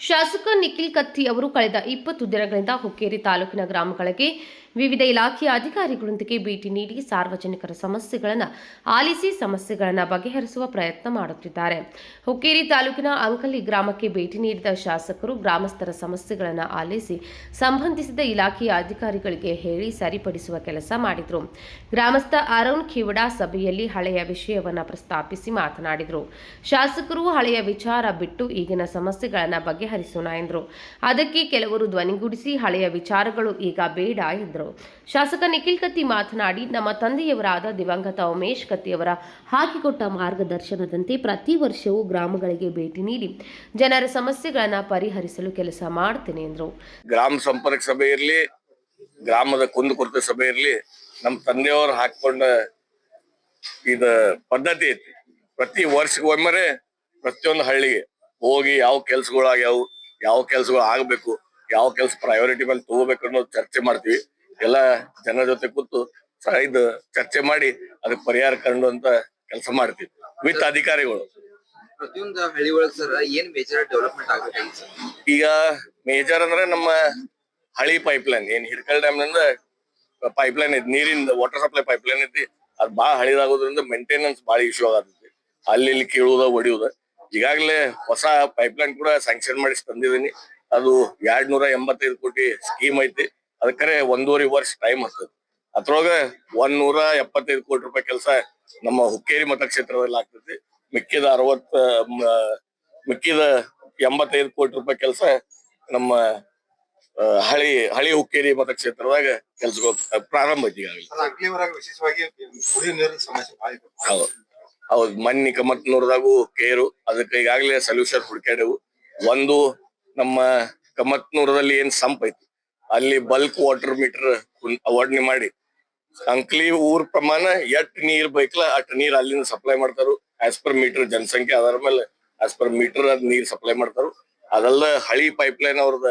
ಶಾಸಕ ನಿಖಿಲ್ ಕತ್ತಿ ಅವರು ಕಳೆದ 20 ದಿನಗಳಿಂದ ಹುಕ್ಕೇರಿ ತಾಲೂಕಿನ ಗ್ರಾಮಗಳಿಗೆ ವಿವಿಧ ಇಲಾಖೆಯ ಅಧಿಕಾರಿಗಳೊಂದಿಗೆ ಭೇಟಿ ನೀಡಿ ಸಾರ್ವಜನಿಕರ ಸಮಸ್ಯೆಗಳನ್ನು ಆಲಿಸಿ ಸಮಸ್ಯೆಗಳನ್ನು ಬಗೆಹರಿಸುವ ಪ್ರಯತ್ನ ಮಾಡುತ್ತಿದ್ದಾರೆ. ಹುಕ್ಕೇರಿ ತಾಲೂಕಿನ ಅಂಕಲಿ ಗ್ರಾಮಕ್ಕೆ ಭೇಟಿ ನೀಡಿದ ಶಾಸಕರು ಗ್ರಾಮಸ್ಥರ ಸಮಸ್ಯೆಗಳನ್ನು ಆಲಿಸಿ ಸಂಬಂಧಿಸಿದ ಇಲಾಖೆಯ ಅಧಿಕಾರಿಗಳಿಗೆ ಹೇಳಿ ಸರಿಪಡಿಸುವ ಕೆಲಸ ಮಾಡಿದರು. ಗ್ರಾಮಸ್ಥ ಅರುಣ್ ಖಿವಡ ಸಭೆಯಲ್ಲಿ ಹಳೆಯ ವಿಷಯವನ್ನು ಪ್ರಸ್ತಾಪಿಸಿ ಮಾತನಾಡಿದರು. ಶಾಸಕರು ಹಳೆಯ ವಿಚಾರ ಬಿಟ್ಟು ಈಗಿನ ಸಮಸ್ಯೆಗಳನ್ನು ಬಗೆಹರಿಸೋಣ ಎಂದರು. ಅದಕ್ಕೆ ಕೆಲವರು ಧ್ವನಿಗೂಡಿಸಿ ಹಳೆಯ ವಿಚಾರಗಳು ಈಗ ಬೇಡ ಎಂದರು. ಶಾಸಕ ನಿಖಿಲ್ ಕತ್ತಿ ಮಾತನಾಡಿ, ನಮ್ಮ ತಂದೆಯವರಾದ ದಿವಂಗತ ಉಮೇಶ್ ಕತ್ತಿಯವರ ಹಾಕಿಕೊಟ್ಟ ಮಾರ್ಗದರ್ಶನದಂತೆ ಪ್ರತಿ ವರ್ಷವೂ ಗ್ರಾಮಗಳಿಗೆ ಭೇಟಿ ನೀಡಿ ಜನರ ಸಮಸ್ಯೆಗಳನ್ನು ಪರಿಹರಿಸಲು ಕೆಲಸ ಮಾಡ್ತೇನೆ ಎಂದರು. ಗ್ರಾಮ ಸಂಪರ್ಕ ಸಭೆ ಇರಲಿ, ಗ್ರಾಮದ ಕುಂದುಕೊರತೆ ಸಭೆ ಇರಲಿ, ನಮ್ಮ ತಂದೆಯವರು ಹಾಕಿಕೊಂಡ ಇದ ಪದ್ಧತಿ ಐತಿ. ಪ್ರತಿ ವರ್ಷಗೊಮ್ಮೆ ಪ್ರತಿಯೊಂದು ಹಳ್ಳಿಗೆ ಹೋಗಿ ಯಾವ ಕೆಲ್ಸಗಳಾಗ್ಯಾವು, ಯಾವ ಕೆಲ್ಸಗಳು ಆಗ್ಬೇಕು, ಯಾವ ಕೆಲ್ಸ ಪ್ರಯಾರಿಟಿ ಮೇಲೆ ತಗೋಬೇಕು ಅನ್ನೋದು ಚರ್ಚೆ ಮಾಡ್ತೀವಿ. ಎಲ್ಲ ಜನರ ಜೊತೆ ಕೂತು ಇದು ಚರ್ಚೆ ಮಾಡಿ ಅದಕ್ಕೆ ಪರಿಹಾರ ಕಂಡುವಂತ ಕೆಲಸ ಮಾಡ್ತೀವಿ ವಿತ್ ಅಧಿಕಾರಿಗಳು. ಪ್ರತಿಯೊಂದು ಹಳ್ಳಿ ಒಳಗೆ ಸರ್ ಏನ್ ಮೇಜರ್ ಡೆವಲಪ್ಮೆಂಟ್ ಆಗಬೇಕು ಸರ್? ಈಗ ಮೇಜರ್ ಅಂದ್ರೆ ನಮ್ಮ ಹಳಿ ಪೈಪ್ಲೈನ್ ಏನ್ ಹಿಡ್ಕಲ್ ಡ್ಯಾಮ್ ನಿಂದ ಪೈಪ್ಲೈನ್ ಐತಿ, ನೀರಿಂದ ವಾಟರ್ ಸಪ್ಲೈ ಪೈಪ್ಲೈನ್ ಐತಿ. ಅದ್ ಬಾಳ ಹಳಿದಾಗೋದ್ರಿಂದ ಮೇಂಟೆನೆನ್ಸ್ ಬಾಳ ಇಶ್ಯೂ ಆಗತೈತಿ. ಅಲ್ಲಿ ಇಲ್ಲಿ ಕೀಳುದ ಹೊಡಿಯುದ. ಈಗಾಗಲೇ ಹೊಸ ಪೈಪ್ಲೈನ್ ಕೂಡ ಸ್ಯಾಂಕ್ಷನ್ ಮಾಡಿ ತಂದಿದ್ದೀನಿ. ಅದು 285 ಕೋಟಿ ಸ್ಕೀಮ್ ಐತಿ. ಅದಕ್ಕರೆ 1.5 ವರ್ಷ ಟೈಮ್ ಆಗ್ತದೆ. ಅದ್ರೊಳಗ 175 ಕೋಟಿ ರೂಪಾಯಿ ಕೆಲಸ ನಮ್ಮ ಹುಕ್ಕೇರಿ ಮತಕ್ಷೇತ್ರದಲ್ಲಿ ಆಗ್ತೈತಿ. ಮಿಕ್ಕಿದ 85 ಕೋಟಿ ರೂಪಾಯಿ ಕೆಲಸ ನಮ್ಮ ಹಳಿ ಹುಕ್ಕೇರಿ ಮತಕ್ಷೇತ್ರದಾಗ ಕೆಲ್ಸಗಳು ಪ್ರಾರಂಭ ಐತಿ. ಹೌದು, ಮನ್ನಿ ಕಮತ್ನೂರ್ದಾಗೂ ಕೇರು ಅದಕ್ಕೆ ಈಗಾಗಲೇ ಸೊಲ್ಯೂಷನ್ ಹುಡುಕ್ಯಾಡೆವು. ಒಂದು ನಮ್ಮ ಕಮತ್ನೂರದಲ್ಲಿ ಏನ್ ಸಂಪ್ ಐತಿ ಅಲ್ಲಿ ಬಲ್ಕ್ ವಾಟರ್ ಮೀಟರ್ ಅವಾರ್ಡ್ನಿ ಮಾಡಿ ಅಂಕ್ಲಿ ಊರ್ ಪ್ರಮಾಣ ಎಷ್ಟ್ ನೀರ್ ಬೇಕಲ್ಲ ಅಷ್ಟ್ ನೀರ್ ಅಲ್ಲಿಂದ ಸಪ್ಲೈ ಮಾಡ್ತಾರು. ಆಸ್ ಪರ್ ಮೀಟರ್ ಜನಸಂಖ್ಯೆ ಆಧಾರ ಮೇಲೆ ಆಸ್ ಪರ್ ಮೀಟರ್ ನೀರ್ ಸಪ್ಲೈ ಮಾಡ್ತಾರು. ಅದೆಲ್ಲ ಹಳಿ ಪೈಪ್ಲೈನ್ ಅವ್ರದ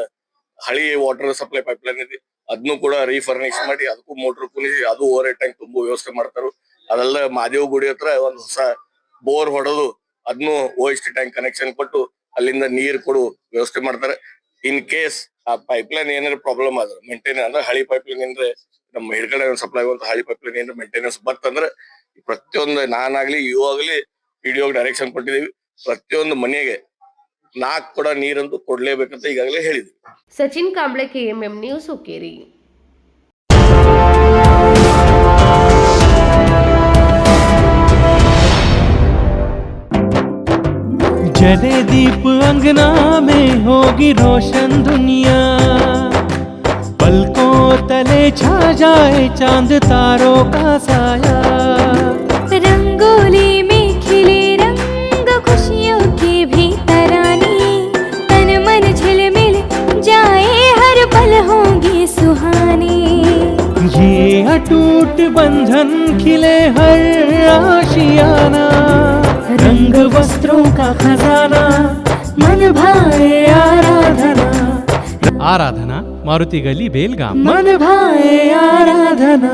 ಹಳಿ ವಾಟರ್ ಸಪ್ಲೈ ಪೈಪ್ಲೈನ್ ಐತಿ. ಅದನ್ನು ಕೂಡ ರೀಫರ್ನಿಶ್ ಮಾಡಿ ಅದಕ್ಕೂ ಮೋಟರ್ ಕುಣಿಸಿ ಅದು ಓವರ್ ಟ್ಯಾಂಕ್ ತುಂಬು ವ್ಯವಸ್ಥೆ ಮಾಡ್ತಾರು. ಅದೆಲ್ಲ ಮಾದೇವ್ ಗುಡಿ ಹತ್ರ ಒಂದ್ ಹೊಸ ಬೋರ್ ಹೊಡೆದು ಅದನ್ನು OHT ಟ್ಯಾಂಕ್ ಕನೆಕ್ಷನ್ ಕೊಟ್ಟು ಅಲ್ಲಿಂದ ನೀರ್ ಕೊಡು ವ್ಯವಸ್ಥೆ ಮಾಡ್ತಾರೆ. ಇನ್ ಕೇಸ್ ಆ ಪೈಪ್ಲೈನ್ ಏನಾರ ಪ್ರಾಬ್ಲಮ್ ಆದ್ರೆ ಮೇಂಟೈನೆನ್ಸ್ ಅಂದ್ರೆ ಹಳಿ ಪೈಪ್ಲೈನ್ ಏನ್ರೆ ನಮ್ಮ ಹಿಡ್ಕಡೆ ಸಪ್ಲೈ ಆಗುವಂತ ಹಳಿ ಪೈಪ್ಲೈನ್ ಏನ್ರ ಮೇಂಟೆನೆನ್ಸ್ ಬರ್ತಂದ್ರೆ ಪ್ರತಿಯೊಂದು ನಾನಾಗ್ಲಿ ಆಗ್ಲಿ PDO ಡೈರೆಕ್ಷನ್ ಕೊಟ್ಟಿದೀವಿ. ಪ್ರತಿಯೊಂದು ಮನೆಗೆ 4 ಕೂಡ ನೀರಂತೂ ಕೊಡ್ಲೇಬೇಕಂತ ಈಗಾಗಲೇ ಹೇಳಿದ್ವಿ. Sachin Kamble, KMM news, Hukkeri. जले दीप अंगना में होगी रोशन दुनिया, पलकों तले छा जाए चांद तारों का साया, रंगोली में खिले रंग खुशियों की भी तरानी, तन मन झिलमिल जाए हर पल होंगी सुहानी, ये अटूट बंधन खिले हर आशियाना, रंग वस्त्रों का खजाना, मन भाए आराधना, आराधना मारुति गली बेलगाम, मन भाए आराधना.